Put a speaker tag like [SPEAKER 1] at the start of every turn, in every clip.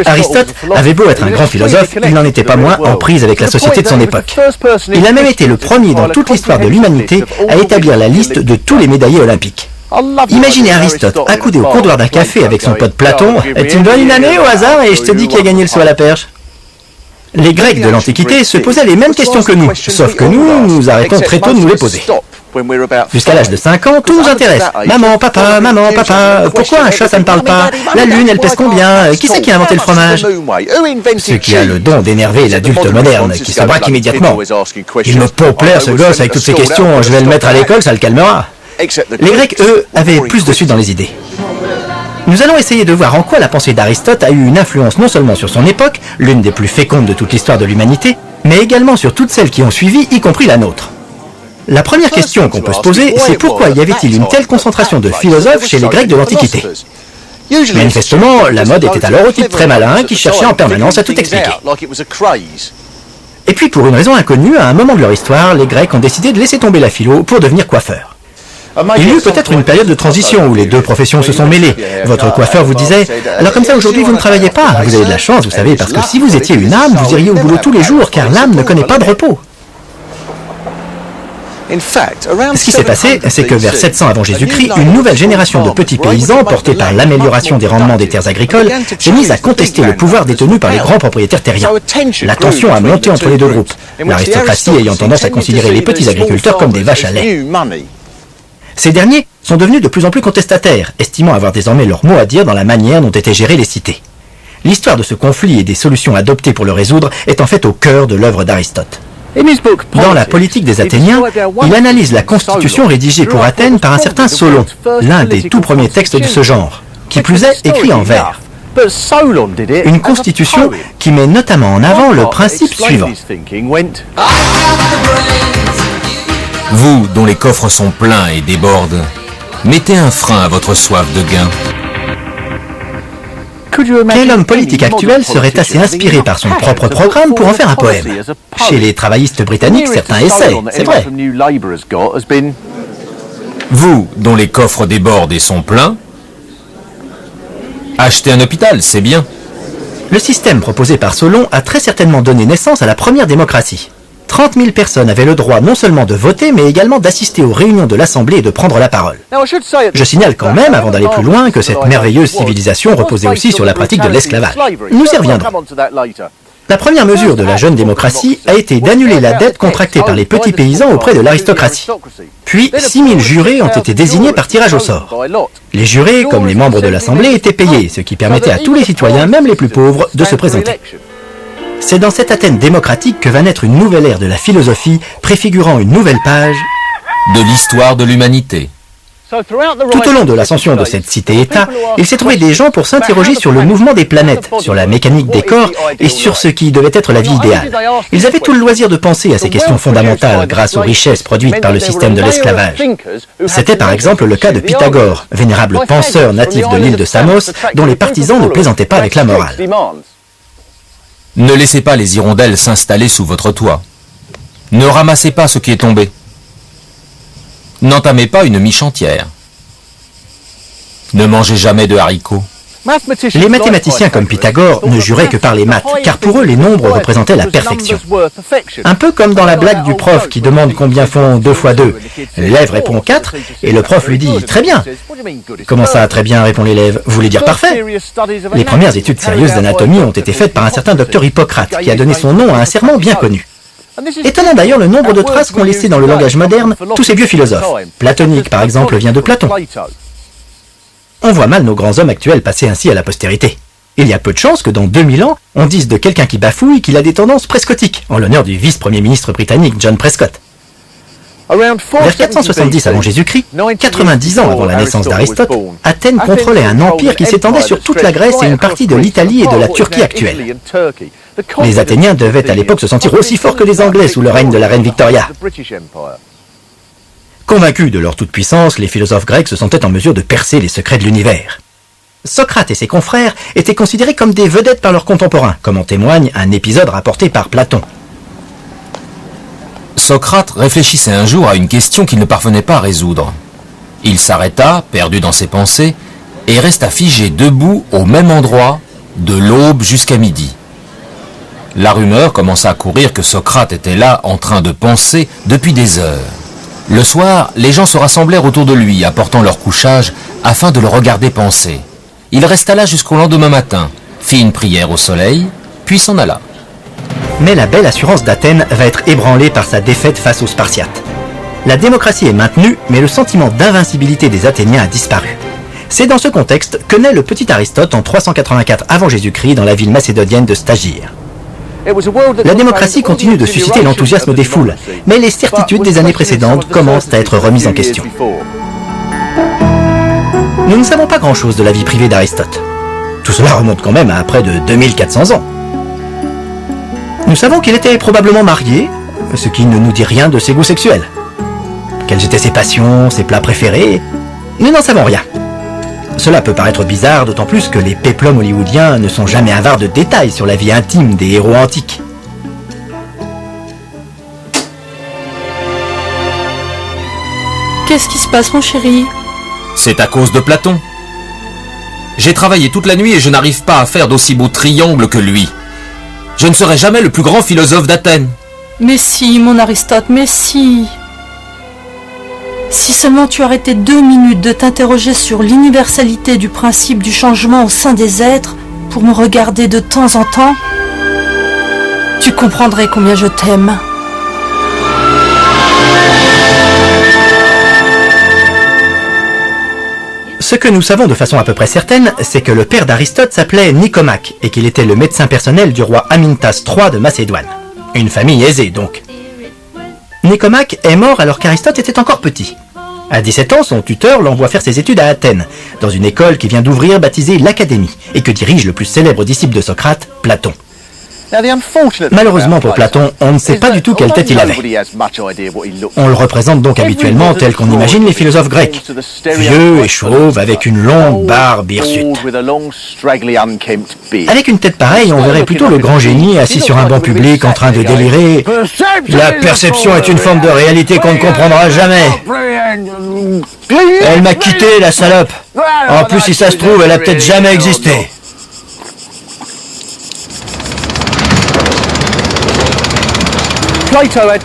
[SPEAKER 1] Aristote avait beau être un grand philosophe, il n'en était pas moins en prise avec la société de son époque. Il a même été le premier dans toute l'histoire de l'humanité à établir la liste de tous les médaillés olympiques. Imaginez Aristote accoudé au comptoir d'un café avec son pote Platon. « Tu me donnes une année au hasard et je te dis qui a gagné le saut à la perche ?» Les Grecs de l'Antiquité se posaient les mêmes questions que nous, sauf que nous arrêtons très tôt de nous les poser. Jusqu'à l'âge de 5 ans, tout nous intéresse. Maman, papa, pourquoi un chat ça ne parle pas? La lune, elle pèse combien? Qui c'est qui a inventé le fromage? Ce qui a le don d'énerver l'adulte moderne, qui se braque immédiatement. Il me pompe l'air ce gosse avec toutes ces questions, je vais le mettre à l'école, ça le calmera. Les Grecs, eux, avaient plus de suite dans les idées. Nous allons essayer de voir en quoi la pensée d'Aristote a eu une influence non seulement sur son époque, l'une des plus fécondes de toute l'histoire de l'humanité, mais également sur toutes celles qui ont suivi, y compris la nôtre. La première question qu'on peut se poser, c'est pourquoi y avait-il une telle concentration de philosophes chez les Grecs de l'Antiquité? Manifestement, la mode était alors au type très malin qui cherchait en permanence à tout expliquer. Et puis pour une raison inconnue, à un moment de leur histoire, les Grecs ont décidé de laisser tomber la philo pour devenir coiffeurs. Il y eut peut-être une période de transition où les deux professions se sont mêlées. Votre coiffeur vous disait « Alors comme ça aujourd'hui vous ne travaillez pas, vous avez de la chance, vous savez, parce que si vous étiez une âme, vous iriez au boulot tous les jours, car l'âme ne connaît pas de repos. » Ce qui s'est passé, c'est que vers 700 avant Jésus-Christ, une nouvelle génération de petits paysans, portés par l'amélioration des rendements des terres agricoles, s'est mise à contester le pouvoir détenu par les grands propriétaires terriens. La tension a monté entre les deux groupes, l'aristocratie ayant tendance à considérer les petits agriculteurs comme des vaches à lait. Ces derniers sont devenus de plus en plus contestataires, estimant avoir désormais leur mot à dire dans la manière dont étaient gérées les cités. L'histoire de ce conflit et des solutions adoptées pour le résoudre est en fait au cœur de l'œuvre d'Aristote. Dans la politique des Athéniens, il analyse la constitution rédigée pour Athènes par un certain Solon, l'un des tout premiers textes de ce genre, qui plus est écrit en vers. Une constitution qui met notamment en avant le principe suivant.
[SPEAKER 2] Vous, dont les coffres sont pleins et débordent, mettez un frein à votre soif de gain.
[SPEAKER 1] Quel homme politique actuel serait assez inspiré par son propre programme pour en faire un poème? Chez les travaillistes britanniques, certains essaient, c'est vrai.
[SPEAKER 2] Vous, dont les coffres débordent et sont pleins, achetez un hôpital, c'est bien.
[SPEAKER 1] Le système proposé par Solon a très certainement donné naissance à la première démocratie. 30 000 personnes avaient le droit non seulement de voter, mais également d'assister aux réunions de l'Assemblée et de prendre la parole. Je signale quand même, avant d'aller plus loin, que cette merveilleuse civilisation reposait aussi sur la pratique de l'esclavage. Nous y reviendrons. La première mesure de la jeune démocratie a été d'annuler la dette contractée par les petits paysans auprès de l'aristocratie. Puis, 6 000 jurés ont été désignés par tirage au sort. Les jurés, comme les membres de l'Assemblée, étaient payés, ce qui permettait à tous les citoyens, même les plus pauvres, de se présenter. C'est dans cette Athènes démocratique que va naître une nouvelle ère de la philosophie, préfigurant une nouvelle page
[SPEAKER 2] de l'histoire de l'humanité.
[SPEAKER 1] Tout au long de l'ascension de cette cité-État, il s'est trouvé des gens pour s'interroger sur le mouvement des planètes, sur la mécanique des corps et sur ce qui devait être la vie idéale. Ils avaient tout le loisir de penser à ces questions fondamentales grâce aux richesses produites par le système de l'esclavage. C'était par exemple le cas de Pythagore, vénérable penseur natif de l'île de Samos, dont les partisans ne plaisantaient pas avec la morale.
[SPEAKER 2] Ne laissez pas les hirondelles s'installer sous votre toit. Ne ramassez pas ce qui est tombé. N'entamez pas une miche entière. Ne mangez jamais de haricots.
[SPEAKER 1] Les mathématiciens comme Pythagore ne juraient que par les maths, car pour eux les nombres représentaient la perfection. Un peu comme dans la blague du prof qui demande combien font 2 fois 2. L'élève répond 4, et le prof lui dit « Très bien ». Comment ça, très bien, répond l'élève, vous voulez dire parfait? Les premières études sérieuses d'anatomie ont été faites par un certain docteur Hippocrate, qui a donné son nom à un serment bien connu. Étonnant d'ailleurs le nombre de traces qu'ont laissées dans le langage moderne tous ces vieux philosophes. Platonique, par exemple, vient de Platon. On voit mal nos grands hommes actuels passer ainsi à la postérité. Il y a peu de chances que dans 2000 ans, on dise de quelqu'un qui bafouille qu'il a des tendances prescottiques, en l'honneur du vice-premier ministre britannique John Prescott. Vers 470 avant Jésus-Christ, 90 ans avant la naissance d'Aristote, Athènes contrôlait un empire qui s'étendait sur toute la Grèce et une partie de l'Italie et de la Turquie actuelle. Les Athéniens devaient à l'époque se sentir aussi forts que les Anglais sous le règne de la reine Victoria. Convaincus de leur toute-puissance, les philosophes grecs se sentaient en mesure de percer les secrets de l'univers. Socrate et ses confrères étaient considérés comme des vedettes par leurs contemporains, comme en témoigne un épisode rapporté par Platon.
[SPEAKER 2] Socrate réfléchissait un jour à une question qu'il ne parvenait pas à résoudre. Il s'arrêta, perdu dans ses pensées, et resta figé debout au même endroit de l'aube jusqu'à midi. La rumeur commença à courir que Socrate était là en train de penser depuis des heures. Le soir, les gens se rassemblèrent autour de lui, apportant leur couchage afin de le regarder penser. Il resta là jusqu'au lendemain matin, fit une prière au soleil, puis s'en alla.
[SPEAKER 1] Mais la belle assurance d'Athènes va être ébranlée par sa défaite face aux Spartiates. La démocratie est maintenue, mais le sentiment d'invincibilité des Athéniens a disparu. C'est dans ce contexte que naît le petit Aristote en 384 avant Jésus-Christ dans la ville macédonienne de Stagyre. La démocratie continue de susciter l'enthousiasme des foules, mais les certitudes des années précédentes commencent à être remises en question. Nous ne savons pas grand-chose de la vie privée d'Aristote. Tout cela remonte quand même à près de 2400 ans. Nous savons qu'il était probablement marié, ce qui ne nous dit rien de ses goûts sexuels. Quelles étaient ses passions, ses plats préférés? Nous n'en savons rien. Cela peut paraître bizarre, d'autant plus que les péplums hollywoodiens ne sont jamais avares de détails sur la vie intime des héros antiques.
[SPEAKER 3] Qu'est-ce qui se passe, mon chéri?
[SPEAKER 2] C'est à cause de Platon. J'ai travaillé toute la nuit et je n'arrive pas à faire d'aussi beaux triangles que lui. Je ne serai jamais le plus grand philosophe d'Athènes.
[SPEAKER 3] Mais si, mon Aristote, mais si. Si seulement tu arrêtais 2 minutes de t'interroger sur l'universalité du principe du changement au sein des êtres pour me regarder de temps en temps, tu comprendrais combien je t'aime.
[SPEAKER 1] Ce que nous savons de façon à peu près certaine, c'est que le père d'Aristote s'appelait Nicomaque et qu'il était le médecin personnel du roi Amyntas III de Macédoine. Une famille aisée donc. Nicomaque est mort alors qu'Aristote était encore petit. À 17 ans, son tuteur l'envoie faire ses études à Athènes, dans une école qui vient d'ouvrir baptisée l'Académie, et que dirige le plus célèbre disciple de Socrate, Platon. Malheureusement pour Platon, on ne sait pas du tout quelle tête il avait. On le représente donc habituellement tel qu'on imagine les philosophes grecs, vieux et chauve avec une longue barbe hirsute. Avec une tête pareille, on verrait plutôt le grand génie assis sur un banc public en train de délirer. La perception est une forme de réalité qu'on ne comprendra jamais. Elle m'a quitté, la salope. En plus, si ça se trouve, elle a peut-être jamais existé.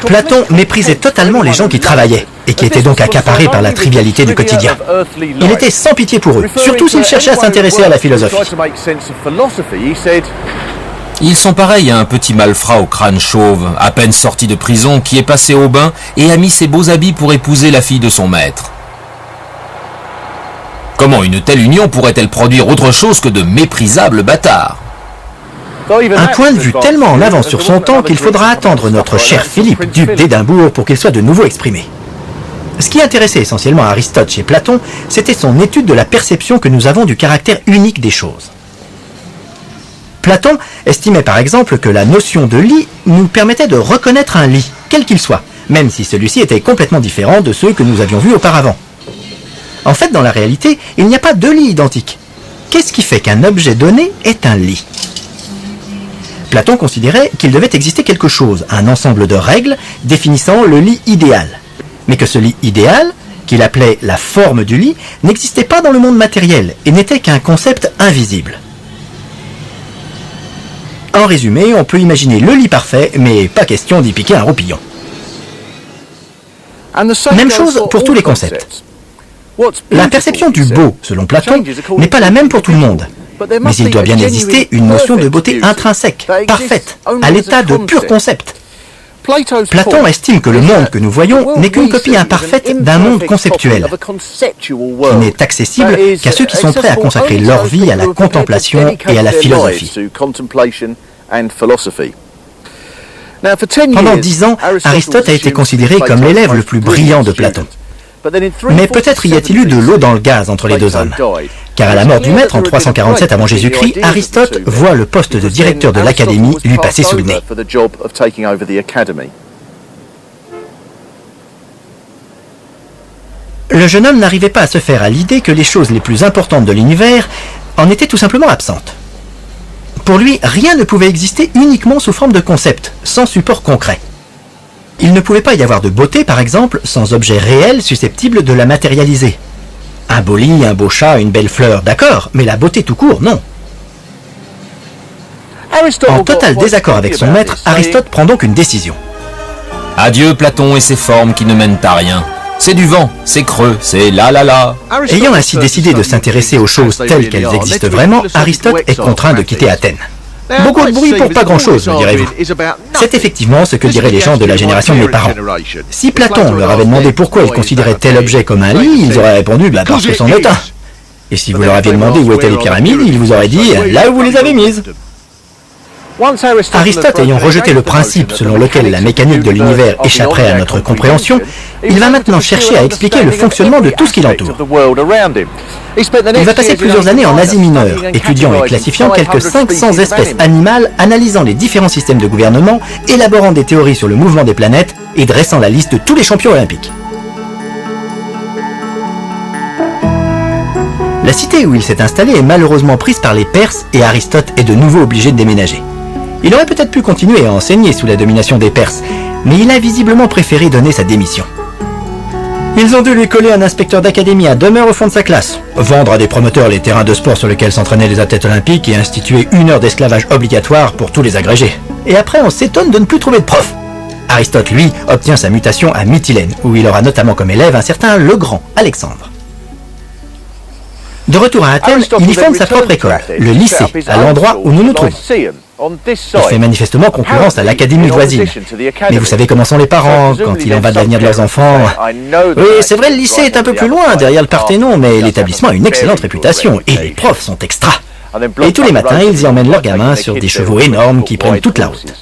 [SPEAKER 1] Platon méprisait totalement les gens qui travaillaient, et qui étaient donc accaparés par la trivialité du quotidien. Il était sans pitié pour eux, surtout s'ils cherchaient à s'intéresser à la philosophie.
[SPEAKER 2] Ils sont pareils à un petit malfrat au crâne chauve, à peine sorti de prison, qui est passé au bain et a mis ses beaux habits pour épouser la fille de son maître. Comment une telle union pourrait-elle produire autre chose que de méprisables bâtards?
[SPEAKER 1] Un point de vue tellement en avance sur son temps qu'il faudra attendre notre cher Philippe, duc d'Édimbourg, pour qu'il soit de nouveau exprimé. Ce qui intéressait essentiellement Aristote chez Platon, c'était son étude de la perception que nous avons du caractère unique des choses. Platon estimait par exemple que la notion de lit nous permettait de reconnaître un lit, quel qu'il soit, même si celui-ci était complètement différent de ceux que nous avions vus auparavant. En fait, dans la réalité, il n'y a pas deux lits identiques. Qu'est-ce qui fait qu'un objet donné est un lit ? Platon considérait qu'il devait exister quelque chose, un ensemble de règles définissant le lit idéal. Mais que ce lit idéal, qu'il appelait la forme du lit, n'existait pas dans le monde matériel et n'était qu'un concept invisible. En résumé, on peut imaginer le lit parfait, mais pas question d'y piquer un roupillon. Même chose pour tous les concepts. La perception du beau, selon Platon, n'est pas la même pour tout le monde. Mais il doit bien exister une notion de beauté intrinsèque, parfaite, à l'état de pur concept. Platon estime que le monde que nous voyons n'est qu'une copie imparfaite d'un monde conceptuel, qui n'est accessible qu'à ceux qui sont prêts à consacrer leur vie à la contemplation et à la philosophie. Pendant 10 ans, Aristote a été considéré comme l'élève le plus brillant de Platon. Mais peut-être y a-t-il eu de l'eau dans le gaz entre les deux hommes. Car à la mort du maître en 347 avant Jésus-Christ, Aristote voit le poste de directeur de l'Académie lui passer sous le nez. Le jeune homme n'arrivait pas à se faire à l'idée que les choses les plus importantes de l'univers en étaient tout simplement absentes. Pour lui, rien ne pouvait exister uniquement sous forme de concept, sans support concret. Il ne pouvait pas y avoir de beauté, par exemple, sans objet réel susceptible de la matérialiser. Un beau lit, un beau chat, une belle fleur, d'accord, mais la beauté tout court, non. En total désaccord avec son maître, Aristote prend donc une décision.
[SPEAKER 2] Adieu Platon et ses formes qui ne mènent à rien. C'est du vent, c'est creux, c'est la.
[SPEAKER 1] Ayant ainsi décidé de s'intéresser aux choses telles qu'elles existent vraiment, Aristote est contraint de quitter Athènes. Beaucoup de bruit pour pas grand-chose, me direz-vous. C'est effectivement ce que diraient les gens de la génération de mes parents. Si Platon leur avait demandé pourquoi ils considéraient tel objet comme un lit, ils auraient répondu « parce que c'en est un ». Et si vous leur aviez demandé où étaient les pyramides, ils vous auraient dit « là où vous les avez mises ». Aristote ayant rejeté le principe selon lequel la mécanique de l'univers échapperait à notre compréhension, il va maintenant chercher à expliquer le fonctionnement de tout ce qui l'entoure. Il va passer plusieurs années en Asie mineure, étudiant et classifiant quelques 500 espèces animales, analysant les différents systèmes de gouvernement, élaborant des théories sur le mouvement des planètes et dressant la liste de tous les champions olympiques. La cité où il s'est installé est malheureusement prise par les Perses et Aristote est de nouveau obligé de déménager. Il aurait peut-être pu continuer à enseigner sous la domination des Perses, mais il a visiblement préféré donner sa démission. Ils ont dû lui coller un inspecteur d'académie à demeure au fond de sa classe, vendre à des promoteurs les terrains de sport sur lesquels s'entraînaient les athlètes olympiques et instituer 1 heure d'esclavage obligatoire pour tous les agrégés. Et après, on s'étonne de ne plus trouver de prof. Aristote, lui, obtient sa mutation à Mytilène, où il aura notamment comme élève un certain Le Grand, Alexandre. De retour à Athènes, il y fonde sa propre école, le lycée, à l'endroit où nous nous trouvons. Il fait manifestement concurrence à l'académie voisine. Mais vous savez comment sont les parents, quand il en va de l'avenir de leurs enfants. Oui, c'est vrai, le lycée est un peu plus loin, derrière le Parthénon, mais l'établissement a une excellente réputation, et les profs sont extra. Et tous les matins, ils y emmènent leurs gamins sur des chevaux énormes qui prennent toute la route.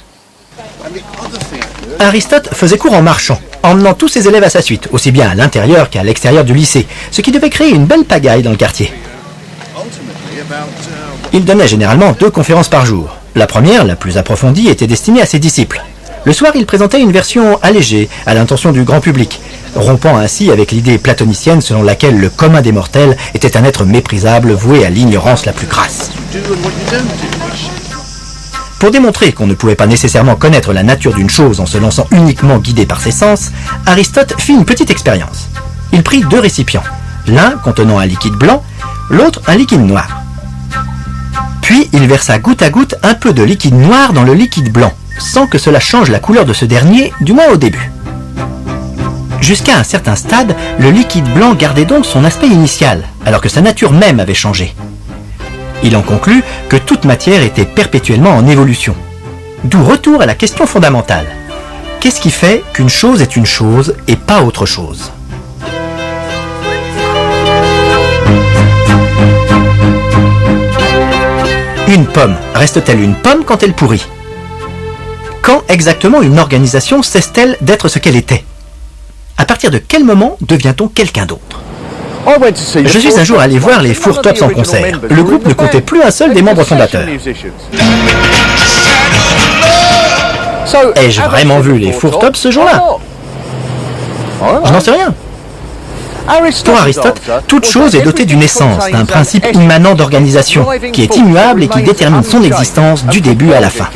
[SPEAKER 1] Aristote faisait cours en marchant, emmenant tous ses élèves à sa suite, aussi bien à l'intérieur qu'à l'extérieur du lycée, ce qui devait créer une belle pagaille dans le quartier. Il donnait généralement 2 conférences par jour. La première, la plus approfondie, était destinée à ses disciples. Le soir, il présentait une version allégée, à l'intention du grand public, rompant ainsi avec l'idée platonicienne selon laquelle le commun des mortels était un être méprisable voué à l'ignorance la plus crasse. Pour démontrer qu'on ne pouvait pas nécessairement connaître la nature d'une chose en se lançant uniquement guidé par ses sens, Aristote fit une petite expérience. Il prit 2 récipients, l'un contenant un liquide blanc, l'autre un liquide noir. Puis il versa goutte à goutte un peu de liquide noir dans le liquide blanc, sans que cela change la couleur de ce dernier, du moins au début. Jusqu'à un certain stade, le liquide blanc gardait donc son aspect initial, alors que sa nature même avait changé. Il en conclut que toute matière était perpétuellement en évolution. D'où retour à la question fondamentale. Qu'est-ce qui fait qu'une chose est une chose et pas autre chose ? Une pomme, reste-t-elle une pomme quand elle pourrit ? Quand exactement une organisation cesse-t-elle d'être ce qu'elle était ? À partir de quel moment devient-on quelqu'un d'autre ? Je suis un jour allé voir les Four Tops en concert. Le groupe ne comptait plus un seul des membres fondateurs. Ai-je vraiment vu les Four Tops ce jour-là ? Je n'en sais rien. Pour Aristote, toute chose est dotée d'une essence, d'un principe immanent d'organisation, qui est immuable et qui détermine son existence du début à la fin.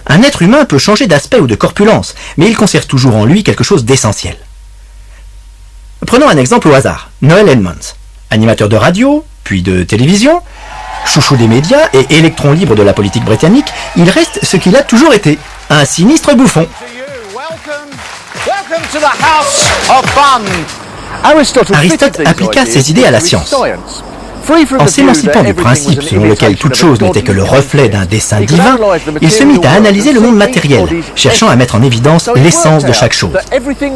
[SPEAKER 1] Un être humain peut changer d'aspect ou de corpulence, mais il conserve toujours en lui quelque chose d'essentiel. Prenons un exemple au hasard, Noel Edmonds, animateur de radio, puis de télévision, chouchou des médias et électron libre de la politique britannique, il reste ce qu'il a toujours été, un sinistre bouffon. Aristote appliqua ses idées à la science. En s'émancipant du principe selon lequel toute chose n'était que le reflet d'un dessein divin, il se mit à analyser le monde matériel, cherchant à mettre en évidence l'essence de chaque chose.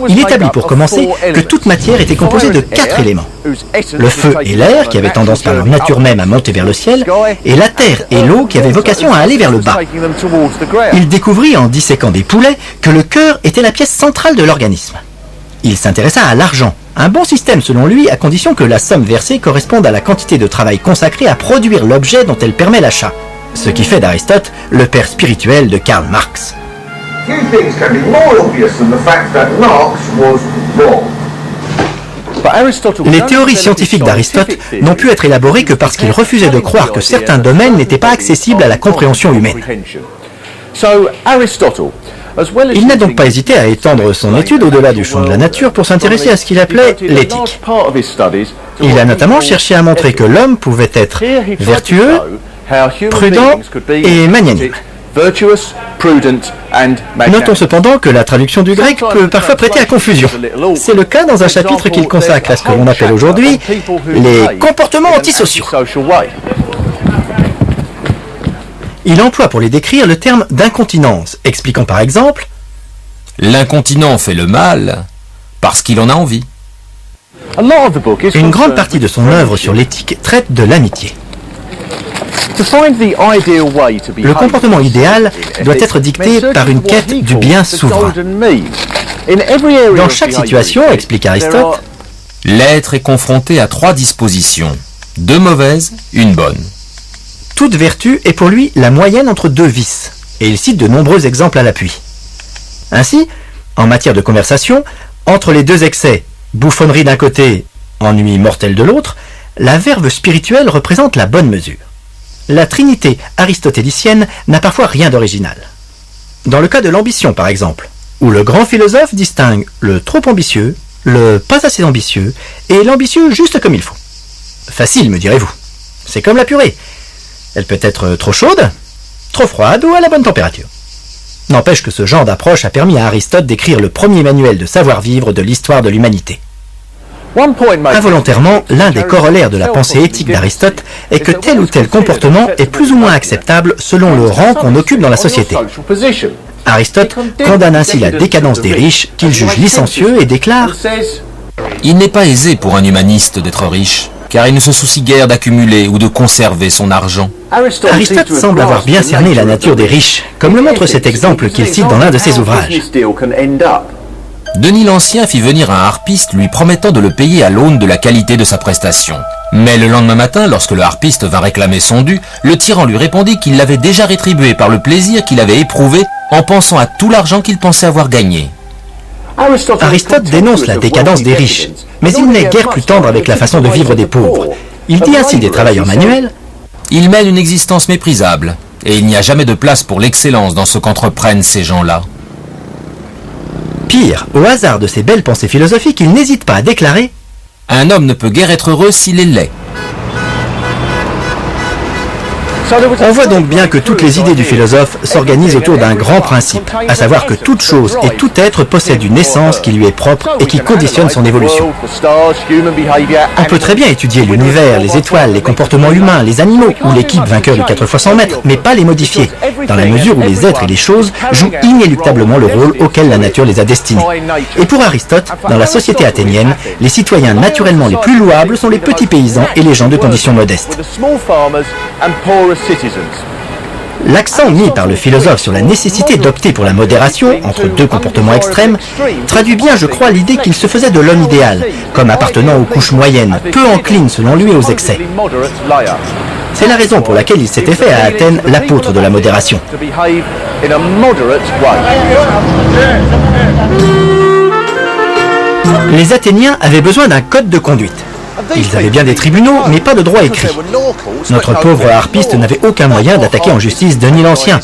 [SPEAKER 1] Il établit pour commencer que toute matière était composée de 4 éléments. Le feu et l'air, qui avaient tendance par leur nature même à monter vers le ciel, et la terre et l'eau, qui avaient vocation à aller vers le bas. Il découvrit, en disséquant des poulets, que le cœur était la pièce centrale de l'organisme. Il s'intéressa à l'argent, un bon système selon lui, à condition que la somme versée corresponde à la quantité de travail consacrée à produire l'objet dont elle permet l'achat. Ce qui fait d'Aristote le père spirituel de Karl Marx. Les théories scientifiques d'Aristote n'ont pu être élaborées que parce qu'il refusait de croire que certains domaines n'étaient pas accessibles à la compréhension humaine. Il n'a donc pas hésité à étendre son étude au-delà du champ de la nature pour s'intéresser à ce qu'il appelait l'éthique. Il a notamment cherché à montrer que l'homme pouvait être vertueux, prudent et magnanime. Notons cependant que la traduction du grec peut parfois prêter à confusion. C'est le cas dans un chapitre qu'il consacre à ce que l'on appelle aujourd'hui les comportements antisociaux. Il emploie pour les décrire le terme d'incontinence, expliquant par exemple
[SPEAKER 2] « L'incontinent fait le mal parce qu'il en a envie ».
[SPEAKER 1] Une grande partie de son œuvre sur l'éthique traite de l'amitié. Le comportement idéal doit être dicté par une quête du bien souverain. Dans chaque situation, explique Aristote,
[SPEAKER 2] l'être est confronté à 3 dispositions, 2 mauvaises, une bonne.
[SPEAKER 1] Toute vertu est pour lui la moyenne entre 2 vices, et il cite de nombreux exemples à l'appui. Ainsi, en matière de conversation, entre les 2 excès, bouffonnerie d'un côté, ennui mortel de l'autre, la verve spirituelle représente la bonne mesure. La trinité aristotélicienne n'a parfois rien d'original. Dans le cas de l'ambition, par exemple, où le grand philosophe distingue le trop ambitieux, le pas assez ambitieux et l'ambitieux juste comme il faut. Facile, me direz-vous. C'est comme la purée. Elle peut être trop chaude, trop froide ou à la bonne température. N'empêche que ce genre d'approche a permis à Aristote d'écrire le premier manuel de savoir-vivre de l'histoire de l'humanité. Involontairement, l'un des corollaires de la pensée éthique d'Aristote est que tel ou tel comportement est plus ou moins acceptable selon le rang qu'on occupe dans la société. Aristote condamne ainsi la décadence des riches, qu'il juge licencieux et déclare
[SPEAKER 2] « Il n'est pas aisé pour un humaniste d'être riche, car il ne se soucie guère d'accumuler ou de conserver son argent. »
[SPEAKER 1] Aristote semble avoir bien cerné la nature des riches, comme le montre cet exemple qu'il cite dans l'un de ses ouvrages.
[SPEAKER 2] Denis l'Ancien fit venir un harpiste lui promettant de le payer à l'aune de la qualité de sa prestation. Mais le lendemain matin, lorsque le harpiste vint réclamer son dû, le tyran lui répondit qu'il l'avait déjà rétribué par le plaisir qu'il avait éprouvé en pensant à tout l'argent qu'il pensait avoir gagné.
[SPEAKER 1] Aristote dénonce la décadence des riches, mais il n'est guère plus tendre avec la façon de vivre des pauvres. Il dit ainsi des travailleurs manuels :
[SPEAKER 2] Ils mènent une existence méprisable, et il n'y a jamais de place pour l'excellence dans ce qu'entreprennent ces gens-là.
[SPEAKER 1] Pire, au hasard de ses belles pensées philosophiques, il n'hésite pas à déclarer
[SPEAKER 2] « Un homme ne peut guère être heureux s'il est laid. »
[SPEAKER 1] On voit donc bien que toutes les idées du philosophe s'organisent autour d'un grand principe, à savoir que toute chose et tout être possède une essence qui lui est propre et qui conditionne son évolution. On peut très bien étudier l'univers, les étoiles, les comportements humains, les animaux ou l'équipe vainqueur du 4 x 100 mètres, mais pas les modifier, dans la mesure où les êtres et les choses jouent inéluctablement le rôle auquel la nature les a destinés. Et pour Aristote, dans la société athénienne, les citoyens naturellement les plus louables sont les petits paysans et les gens de conditions modestes. L'accent mis par le philosophe sur la nécessité d'opter pour la modération entre 2 comportements extrêmes traduit bien, je crois, l'idée qu'il se faisait de l'homme idéal, comme appartenant aux couches moyennes, peu enclines selon lui aux excès. C'est la raison pour laquelle il s'était fait à Athènes l'apôtre de la modération. Les Athéniens avaient besoin d'un code de conduite. Ils avaient bien des tribunaux, mais pas de droit écrit. Notre pauvre harpiste n'avait aucun moyen d'attaquer en justice Denis l'Ancien.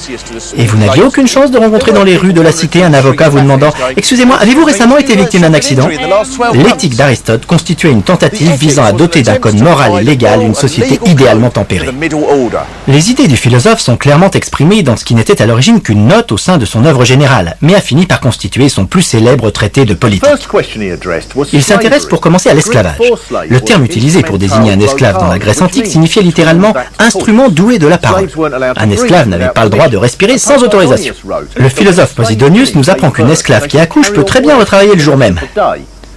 [SPEAKER 1] Et vous n'aviez aucune chance de rencontrer dans les rues de la cité un avocat vous demandant « Excusez-moi, avez-vous récemment été victime d'un accident ?» L'éthique d'Aristote constituait une tentative visant à doter d'un code moral et légal une société idéalement tempérée. Les idées du philosophe sont clairement exprimées dans ce qui n'était à l'origine qu'une note au sein de son œuvre générale, mais a fini par constituer son plus célèbre traité de politique. Il s'intéresse pour commencer à l'esclavage. Le terme utilisé pour désigner un esclave dans la Grèce antique signifiait littéralement « instrument doué de la parole ». Un esclave n'avait pas le droit de respirer sans autorisation. Le philosophe Posidonius nous apprend qu'une esclave qui accouche peut très bien retravailler le jour même.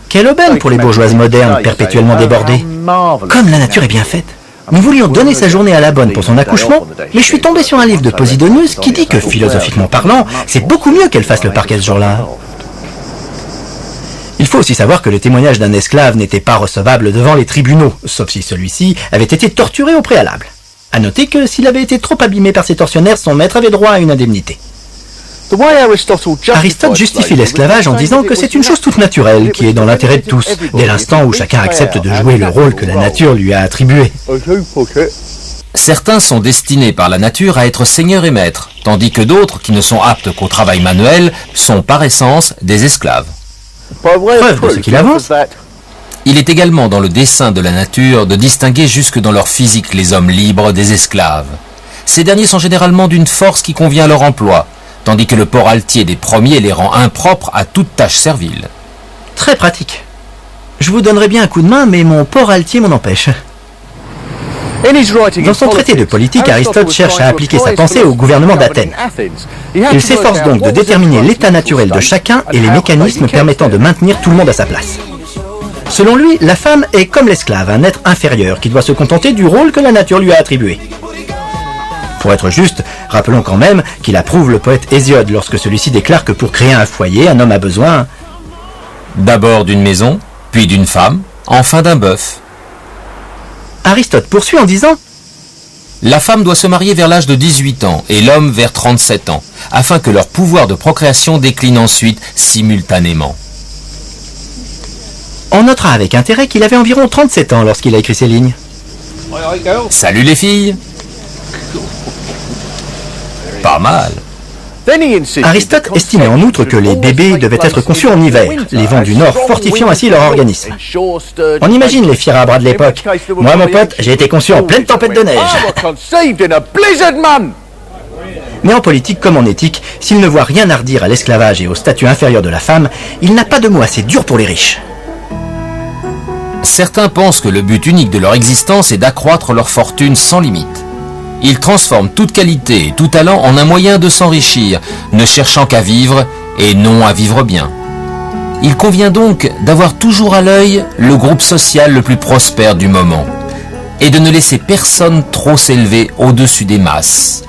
[SPEAKER 1] Quelle aubaine pour les bourgeoises modernes perpétuellement débordées. Comme la nature est bien faite. Nous voulions donner sa journée à la bonne pour son accouchement, mais je suis tombé sur un livre de Posidonius qui dit que, philosophiquement parlant, c'est beaucoup mieux qu'elle fasse le parquet ce jour-là. Il faut aussi savoir que le témoignage d'un esclave n'était pas recevable devant les tribunaux, sauf si celui-ci avait été torturé au préalable. À noter que s'il avait été trop abîmé par ses tortionnaires, son maître avait droit à une indemnité. Aristote justifie l'esclavage en disant que c'est une chose toute naturelle, qui est dans l'intérêt de tous, dès l'instant où chacun accepte de jouer le rôle que la nature lui a attribué.
[SPEAKER 2] Certains sont destinés par la nature à être seigneurs et maîtres, tandis que d'autres, qui ne sont aptes qu'au travail manuel, sont par essence des esclaves.
[SPEAKER 1] Preuve de ce qu'il avance.
[SPEAKER 2] Il est également dans le dessein de la nature de distinguer jusque dans leur physique les hommes libres des esclaves. Ces derniers sont généralement d'une force qui convient à leur emploi, tandis que le port altier des premiers les rend impropres à toute tâche servile.
[SPEAKER 1] Très pratique. Je vous donnerais bien un coup de main, mais mon port altier m'en empêche. Dans son traité de politique, Aristote cherche à appliquer sa pensée au gouvernement d'Athènes. Il s'efforce donc de déterminer l'état naturel de chacun et les mécanismes permettant de maintenir tout le monde à sa place. Selon lui, la femme est comme l'esclave, un être inférieur qui doit se contenter du rôle que la nature lui a attribué. Pour être juste, rappelons quand même qu'il approuve le poète Hésiode lorsque celui-ci déclare que pour créer un foyer, un homme a besoin
[SPEAKER 2] d'abord d'une maison, puis d'une femme, enfin d'un bœuf.
[SPEAKER 1] Aristote poursuit en disant «
[SPEAKER 2] La femme doit se marier vers l'âge de 18 ans et l'homme vers 37 ans, afin que leur pouvoir de procréation décline ensuite simultanément. »
[SPEAKER 1] On notera avec intérêt qu'il avait environ 37 ans lorsqu'il a écrit ces lignes.
[SPEAKER 2] Salut les filles! Pas mal.
[SPEAKER 1] Aristote estimait en outre que les bébés devaient être conçus en hiver, les vents du Nord fortifiant ainsi leur organisme. On imagine les fiers à bras de l'époque. Moi, mon pote, j'ai été conçu en pleine tempête de neige. Mais en politique comme en éthique, s'il ne voit rien à redire à l'esclavage et au statut inférieur de la femme, il n'a pas de mot assez dur pour les riches.
[SPEAKER 2] Certains pensent que le but unique de leur existence est d'accroître leur fortune sans limite. Ils transforment toute qualité et tout talent en un moyen de s'enrichir, ne cherchant qu'à vivre et non à vivre bien. Il convient donc d'avoir toujours à l'œil le groupe social le plus prospère du moment et de ne laisser personne trop s'élever au-dessus des masses.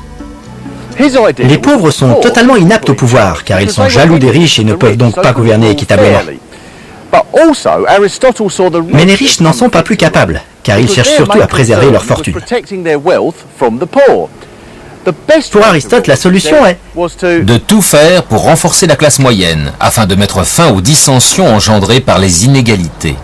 [SPEAKER 1] Les pauvres sont totalement inaptes au pouvoir, car ils sont jaloux des riches et ne peuvent donc pas gouverner équitablement. Mais les riches n'en sont pas plus capables, car ils cherchent surtout à préserver leur fortune. Pour Aristote, la solution est
[SPEAKER 2] de tout faire pour renforcer la classe moyenne, afin de mettre fin aux dissensions engendrées par les inégalités.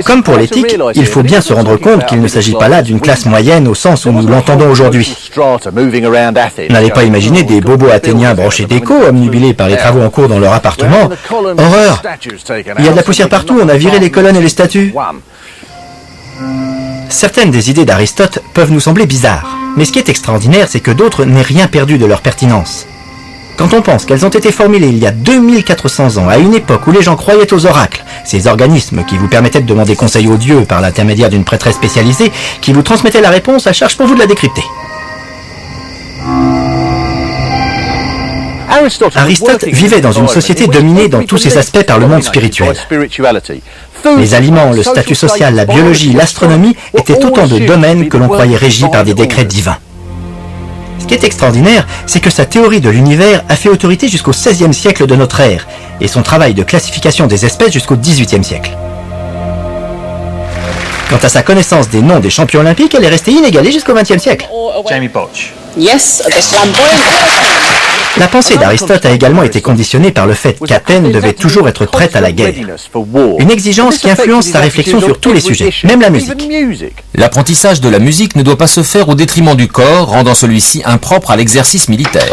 [SPEAKER 1] Comme pour l'éthique, il faut bien se rendre compte qu'il ne s'agit pas là d'une classe moyenne au sens où nous l'entendons aujourd'hui. N'allez pas imaginer des bobos athéniens branchés d'écho, omnubilés par les travaux en cours dans leur appartement. Horreur! Il y a de la poussière partout, on a viré les colonnes et les statues. Certaines des idées d'Aristote peuvent nous sembler bizarres, mais ce qui est extraordinaire, c'est que d'autres n'aient rien perdu de leur pertinence. Quand on pense qu'elles ont été formulées il y a 2400 ans, à une époque où les gens croyaient aux oracles, ces organismes qui vous permettaient de demander conseil aux dieux par l'intermédiaire d'une prêtresse spécialisée, qui vous transmettait la réponse à charge pour vous de la décrypter. Aristote vivait dans une société dominée dans tous ses aspects par le monde spirituel. Les aliments, le statut social, la biologie, l'astronomie étaient autant de domaines que l'on croyait régis par des décrets divins. Ce qui est extraordinaire, c'est que sa théorie de l'univers a fait autorité jusqu'au XVIe siècle de notre ère, et son travail de classification des espèces jusqu'au XVIIIe siècle. Quant à sa connaissance des noms des champions olympiques, elle est restée inégalée jusqu'au XXe siècle.
[SPEAKER 4] Jamie Bosch.
[SPEAKER 5] Yes, the flamboyant.
[SPEAKER 1] La pensée d'Aristote a également été conditionnée par le fait qu'Athènes devait toujours être prête à la guerre. Une exigence qui influence sa réflexion sur tous les sujets, même la musique.
[SPEAKER 2] L'apprentissage de la musique ne doit pas se faire au détriment du corps, rendant celui-ci impropre à l'exercice militaire.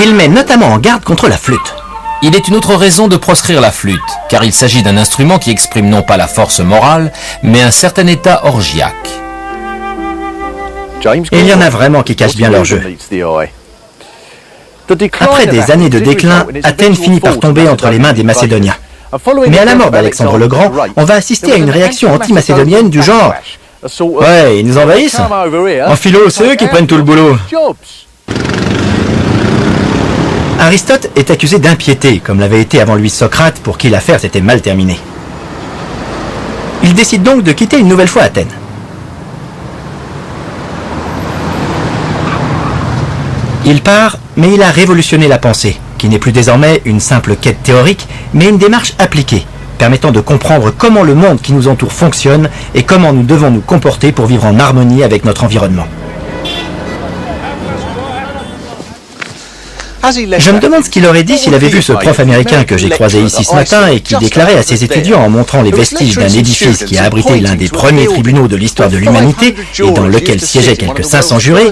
[SPEAKER 1] Il met notamment en garde contre la flûte.
[SPEAKER 2] Il est une autre raison de proscrire la flûte, car il s'agit d'un instrument qui exprime non pas la force morale, mais un certain état orgiaque.
[SPEAKER 1] Et il y en a vraiment qui cachent bien leur jeu. Après des années de déclin, Athènes finit par tomber entre les mains des Macédoniens. Mais à la mort d'Alexandre le Grand, on va assister à une réaction anti-macédonienne du genre « Ouais, ils nous envahissent. En philo, c'est eux qui prennent tout le boulot. » Aristote est accusé d'impiété, comme l'avait été avant lui Socrate, pour qui l'affaire s'était mal terminée. Il décide donc de quitter une nouvelle fois Athènes. Il part, mais il a révolutionné la pensée, qui n'est plus désormais une simple quête théorique, mais une démarche appliquée, permettant de comprendre comment le monde qui nous entoure fonctionne et comment nous devons nous comporter pour vivre en harmonie avec notre environnement. Je me demande ce qu'il aurait dit s'il avait vu ce prof américain que j'ai croisé ici ce matin et qui déclarait à ses étudiants en montrant les vestiges d'un édifice qui a abrité l'un des premiers tribunaux de l'histoire de l'humanité et dans lequel siégeaient quelques 500 jurés.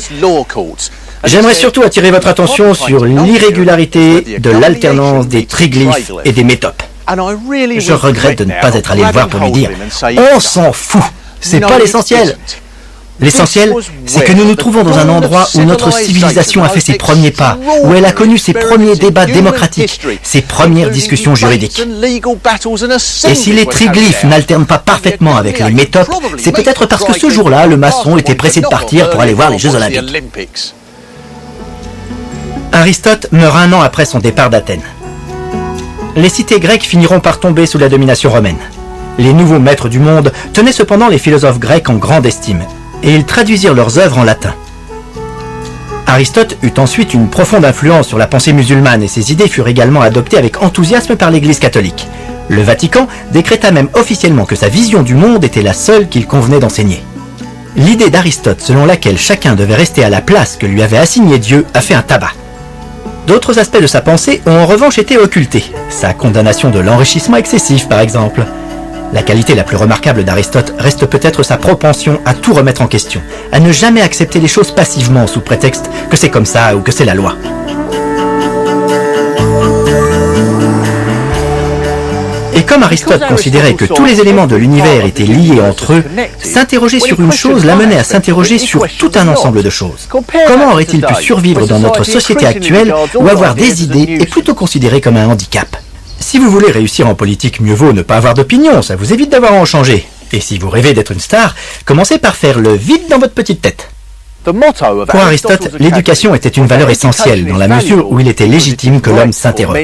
[SPEAKER 1] J'aimerais surtout attirer votre attention sur l'irrégularité de l'alternance des triglyphes et des métopes. Je regrette de ne pas être allé le voir pour lui dire « On s'en fout, c'est pas l'essentiel !» L'essentiel, c'est que nous nous trouvons dans un endroit où notre civilisation a fait ses premiers pas, où elle a connu ses premiers débats démocratiques, ses premières discussions juridiques. Et si les triglyphes n'alternent pas parfaitement avec les métopes, c'est peut-être parce que ce jour-là, le maçon était pressé de partir pour aller voir les Jeux Olympiques. Aristote meurt 1 an après son départ d'Athènes. Les cités grecques finiront par tomber sous la domination romaine. Les nouveaux maîtres du monde tenaient cependant les philosophes grecs en grande estime, et ils traduisirent leurs œuvres en latin. Aristote eut ensuite une profonde influence sur la pensée musulmane et ses idées furent également adoptées avec enthousiasme par l'Église catholique. Le Vatican décréta même officiellement que sa vision du monde était la seule qu'il convenait d'enseigner. L'idée d'Aristote selon laquelle chacun devait rester à la place que lui avait assignée Dieu a fait un tabac. D'autres aspects de sa pensée ont en revanche été occultés. Sa condamnation de l'enrichissement excessif par exemple. La qualité la plus remarquable d'Aristote reste peut-être sa propension à tout remettre en question, à ne jamais accepter les choses passivement sous prétexte que c'est comme ça ou que c'est la loi. Et comme Aristote considérait que tous les éléments de l'univers étaient liés entre eux, s'interroger sur une chose l'amenait à s'interroger sur tout un ensemble de choses. Comment aurait-il pu survivre dans notre société actuelle où avoir des idées est plutôt considéré comme un handicap ? Si vous voulez réussir en politique, mieux vaut ne pas avoir d'opinion, ça vous évite d'avoir à en changer. Et si vous rêvez d'être une star, commencez par faire le vide dans votre petite tête. Pour Aristote, l'éducation était une valeur essentielle dans la mesure où il était légitime que l'homme s'interroge.